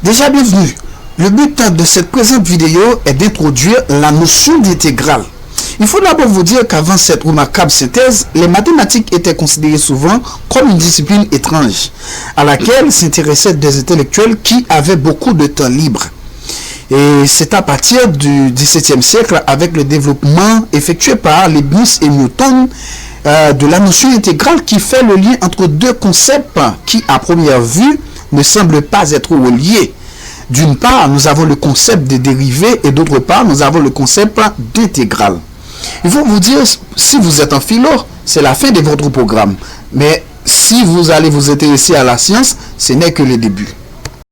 Déjà bienvenue. Le but de cette présente vidéo est d'introduire la notion d'intégrale. Il faut d'abord vous dire qu'avant cette remarquable synthèse, les mathématiques étaient considérées souvent comme une discipline étrange, à laquelle s'intéressaient des intellectuels qui avaient beaucoup de temps libre. Et c'est à partir du XVIIe siècle, avec le développement effectué par Leibniz et Newton, de la notion intégrale qui fait le lien entre deux concepts qui, à première vue, ne semblent pas être reliés. D'une part, nous avons le concept de dérivée et d'autre part, nous avons le concept d'intégrale. Il faut vous dire, si vous êtes en philo, c'est la fin de votre programme. Mais si vous allez vous intéresser à la science, ce n'est que le début.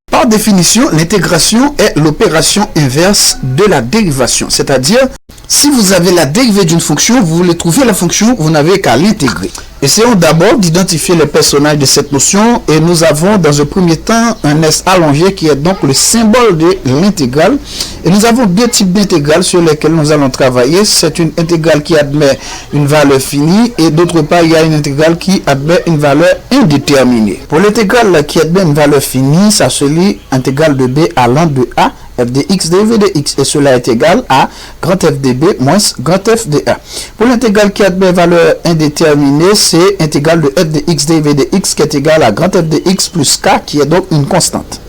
Par définition, l'intégration est l'opération inverse de la dérivation. C'est-à-dire, si vous avez la dérivée d'une fonction, vous voulez trouver la fonction, vous n'avez qu'à l'intégrer. Essayons d'abord d'identifier les personnages de cette notion et nous avons dans un premier temps un S allongé qui est donc le symbole de l'intégrale. Et nous avons deux types d'intégrales sur lesquelles nous allons travailler. C'est une intégrale qui admet une valeur finie et d'autre part il y a une intégrale qui admet une valeur indéterminée. Pour l'intégrale qui admet une valeur finie, ça se lit intégrale de b allant de a f de x dérivé de x et cela est égal à grand f de b moins grand f de a. Pour l'intégrale qui admet valeur indéterminée, c'est intégrale de f de x dérivé de x qui est égal à grand f de x plus k qui est donc une constante.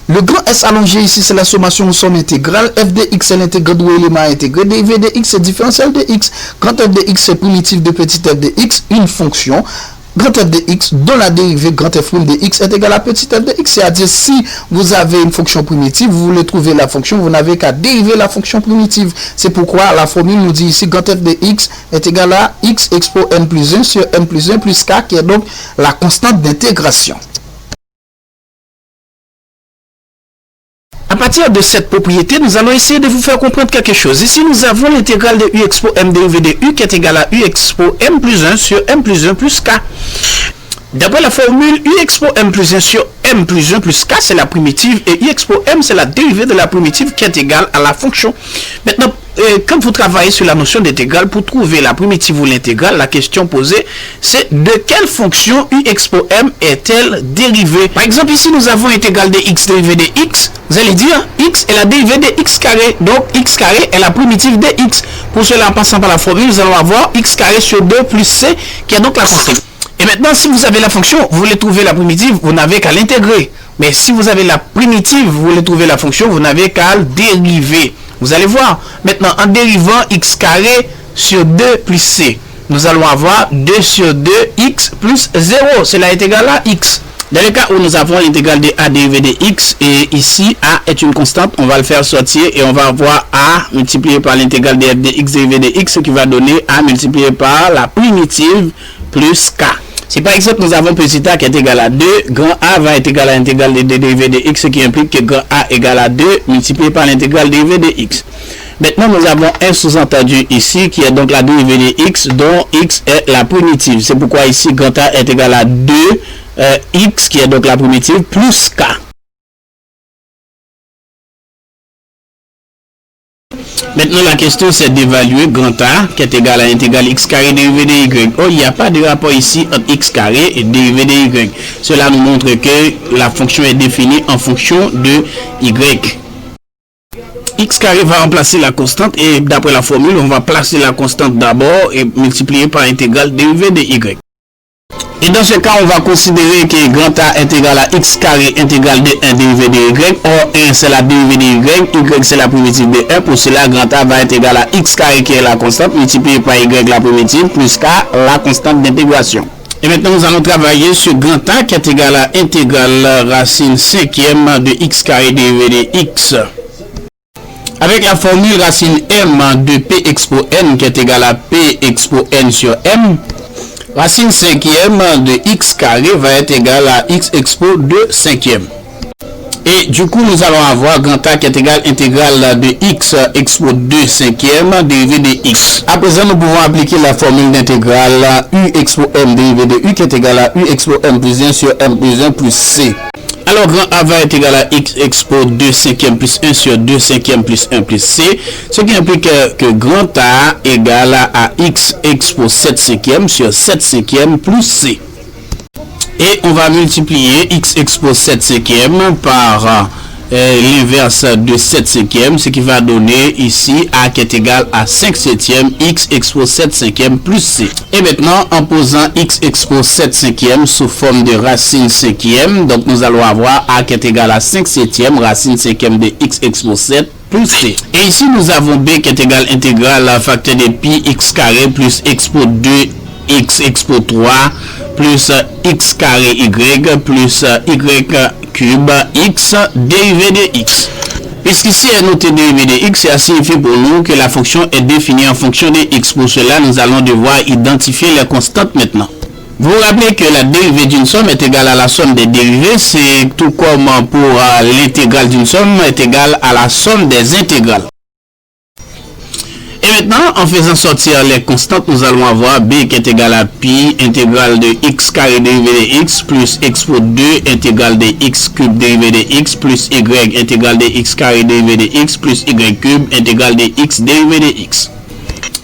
Le grand S allongé ici c'est la sommation de son intégrale, f de x c'est l'intégrale de l'élément intégré, dérivé de x c'est différentiel de x, grand f de x c'est primitif de petit f de x, une fonction. Grand f de x dont la dérivée grand f prime de x est égal à petit f de x. C'est-à-dire si vous avez une fonction primitive, vous voulez trouver la fonction, vous n'avez qu'à dériver la fonction primitive. C'est pourquoi la formule nous dit ici grand f de x est égal à x expo n plus 1 sur n plus 1 plus k qui est donc la constante d'intégration. À partir de cette propriété, nous allons essayer de vous faire comprendre quelque chose. Ici, nous avons l'intégrale de u expo m dérivé de u qui est égal à u expo m plus 1 sur m plus 1 plus k. D'après la formule, u expo m plus 1 sur m plus 1 plus k, c'est la primitive, et u expo m, c'est la dérivée de la primitive qui est égale à la fonction. Maintenant, quand vous travaillez sur la notion d'intégrale, pour trouver la primitive ou l'intégrale, la question posée, c'est de quelle fonction u expo m est-elle dérivée? Par exemple, ici, nous avons intégrale de x dérivée de x. Vous allez dire, x est la dérivée de x carré. Donc, x carré est la primitive de x. Pour cela, en passant par la formule, nous allons avoir x carré sur 2 plus c, qui est donc la constante. Et maintenant, si vous avez la fonction, vous voulez trouver la primitive, vous n'avez qu'à l'intégrer. Mais si vous avez la primitive, vous voulez trouver la fonction, vous n'avez qu'à le dériver. Vous allez voir, maintenant, en dérivant x carré sur 2 plus c, nous allons avoir 2 sur 2 x plus 0. Cela est égal à x. Dans le cas où nous avons l'intégrale de a dérivée de x, et ici, a est une constante, on va le faire sortir, et on va avoir a multiplié par l'intégrale de f de x dérivée de x, qui va donner a multiplié par la primitive plus k. Si par exemple nous avons petit a qui est égal à 2, grand A va être égal à l'intégrale de dérivée de x, ce qui implique que grand A égale à 2 multiplié par l'intégrale dérivée de x. Maintenant nous avons un sous-entendu ici qui est donc la dérivée de x dont x est la primitive. C'est pourquoi ici grand A est égal à 2 x qui est donc la primitive plus k. Maintenant, la question, c'est d'évaluer grand A, qui est égal à l'intégrale x carré dérivé de y. Oh, il n'y a pas de rapport ici entre x carré et dérivé de y. Cela nous montre que la fonction est définie en fonction de y. X carré va remplacer la constante et d'après la formule, on va placer la constante d'abord et multiplier par l'intégrale dérivée de y. Et dans ce cas, on va considérer que grand A est égal à x carré intégrale de 1 dérivé de y. Or, 1 c'est la dérivée de y c'est la primitive de 1. Pour cela, grand A va être égal à x carré qui est la constante multiplié par y la primitive plus k la constante d'intégration. Et maintenant, nous allons travailler sur grand A qui est égal à intégrale racine cinquième de x carré dérivé de x. Avec la formule racine m de p expo n qui est égal à p expo n sur m. Racine cinquième de x carré va être égal à x expo 2 cinquième. Et du coup, nous allons avoir grand A qui est égal à intégrale de x expo 2 cinquième dérivé de x. À présent, nous pouvons appliquer la formule d'intégrale u expo m dérivé de u qui est égal à u expo m plus 1 sur m plus 1 plus c. Alors, grand A va être égal à x expo 2 cinquième plus 1 sur 2 cinquième plus 1 plus c, ce qui implique que grand A égale à x expo 7 cinquième sur 7 cinquième plus c. Et on va multiplier x expo 7 cinquième par l'inverse de 7 cinquièmes, ce qui va donner ici A qui est égal à 5 septièmes x expose 7 cinquièmes plus c. Et maintenant, en posant x expose 7 cinquièmes sous forme de racine cinquième, donc nous allons avoir A qui est égal à 5 septièmes racine cinquième de x expose 7 plus c. Et ici, nous avons B qui est égal intégrale facteur de pi x carré plus expo 2 x expo 3 plus x carré y plus y cube x dérivé de x. Puisqu'ici est noté dérivé de x, ça signifie pour nous que la fonction est définie en fonction de x. Pour cela, nous allons devoir identifier les constantes maintenant. Vous vous rappelez que la dérivée d'une somme est égale à la somme des dérivées, c'est tout comme pour l'intégrale d'une somme est égale à la somme des intégrales. Et maintenant, en faisant sortir les constantes, nous allons avoir b qui est égal à pi intégrale de x carré dérivé de x plus expo 2 intégrale de x cube dérivé de x plus y intégrale de x carré dérivé de x plus y cube intégrale de x dérivé de x.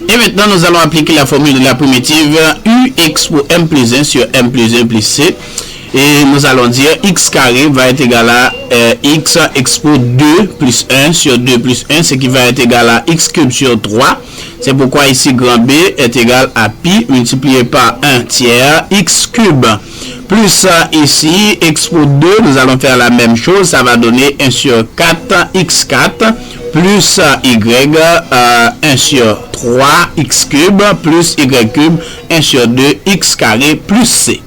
Et maintenant, nous allons appliquer la formule de la primitive u expo m plus 1 sur m plus 1 plus c. Et nous allons dire x carré va être égal à x expo 2 plus 1 sur 2 plus 1, ce qui va être égal à x cube sur 3. C'est pourquoi ici grand B est égal à pi multiplié par 1 tiers x cube. Plus ici expo 2, nous allons faire la même chose, ça va donner 1 sur 4 x4 plus y 1 sur 3 x cube plus y cube 1 sur 2 x carré plus c.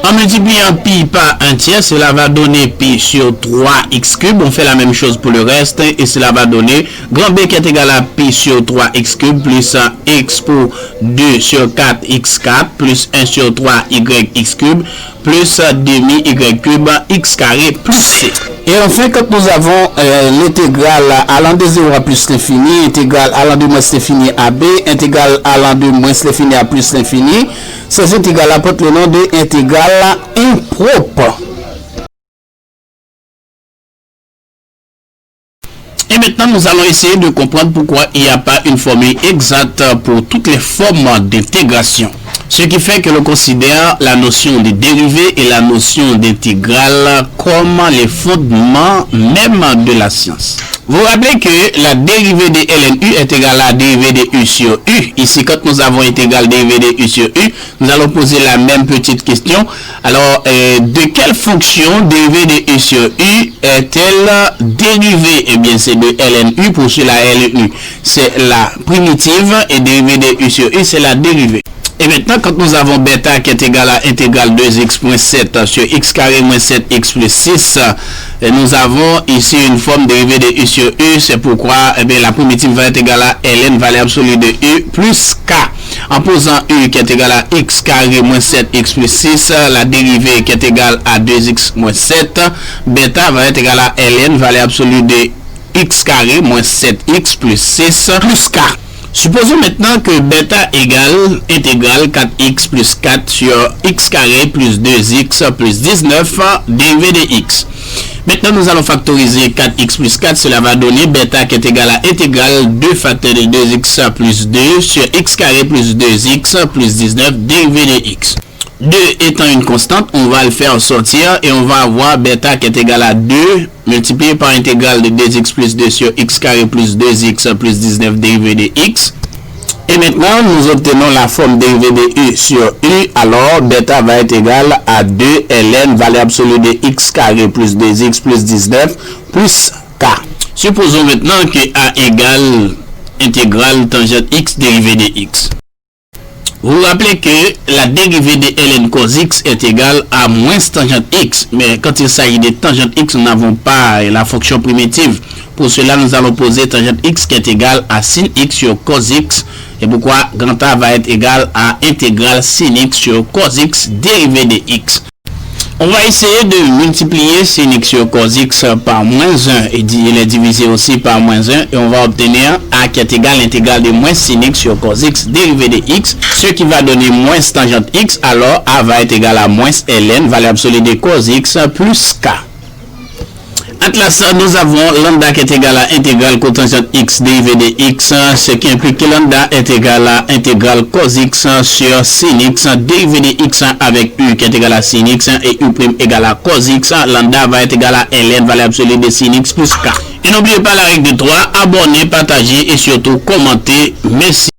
En multipliant pi par 1 tiers, cela va donner pi sur 3x cube. On fait la même chose pour le reste et cela va donner grand B qui est égal à pi sur 3x cube plus expo 2 sur 4x4 plus 1 sur 3yx cube plus demi y cube x carré plus c. Et enfin, quand nous avons l'intégrale allant de 0 à plus l'infini, intégrale allant de moins l'infini à b, intégrale allant de moins l'infini à plus l'infini, ces intégrales apportent le nom de intégrale impropre. Et maintenant, nous allons essayer de comprendre pourquoi il n'y a pas une formule exacte pour toutes les formes d'intégration. Ce qui fait que l'on considère la notion de dérivée et la notion d'intégrale comme les fondements même de la science. Vous vous rappelez que la dérivée de ln u est égale à la dérivée de u sur u. Ici, quand nous avons intégrale dérivée de u sur u, nous allons poser la même petite question. Alors, de quelle fonction dérivée de u sur u est-elle dérivée? Eh bien, c'est de ln u pour cela ln u. C'est la primitive et dérivée de u sur u, c'est la dérivée. Et maintenant, quand nous avons bêta qui est égal à intégrale 2x moins 7 sur x carré moins 7x plus 6, nous avons ici une forme dérivée de u sur u. C'est pourquoi la primitive va être égale à ln, valeur absolue de u, plus k. En posant u qui est égal à x carré moins 7x plus 6, la dérivée qui est égale à 2x moins 7, bêta va être égal à ln, valeur absolue de x carré moins 7x plus 6 plus k. Supposons maintenant que bêta égale intégrale 4x plus 4 sur x carré plus 2x plus 19 dérivé de x. Maintenant, nous allons factoriser 4x plus 4. Cela va donner bêta qui est égal à intégrale 2 facteur de 2x plus 2 sur x carré plus 2x plus 19 dérivé de x. 2 étant une constante, on va le faire sortir et on va avoir bêta qui est égal à 2 multiplié par intégrale de 2x plus 2 sur x carré plus 2x plus 19 dérivé de x. Et maintenant, nous obtenons la forme dérivée de u sur u. Alors, bêta va être égal à 2 ln, valeur absolue de x carré plus 2x plus 19 plus k. Supposons maintenant que a égale intégrale tangente x dérivée de x. Vous vous rappelez que la dérivée de ln cos x est égale à moins tangente x. Mais quand il s'agit de tangente x, nous n'avons pas la fonction primitive. Pour cela, nous allons poser tangente x qui est égale à sin x sur cos x. Et pourquoi grand A va être égal à intégrale sin x sur cos x dérivée de x. On va essayer de multiplier sin x sur cos x par moins 1 et il est divisé aussi par moins 1 et on va obtenir A qui est égal à l'intégrale de moins sin x sur cos x dérivé de x, ce qui va donner moins tangente x. Alors A va être égal à moins ln, valeur absolue de cos x plus k. Atlas, nous avons lambda qui est égal à intégrale cotangente x dérivé de x, ce qui implique que lambda est égal à intégrale cos x sur sin x dérivé de x avec u qui est égal à sin x et u' égal à cos x. Lambda va être égal à ln, valeur absolue de sin x plus k. Et n'oubliez pas la règle de 3, abonnez, partagez et surtout commentez. Merci.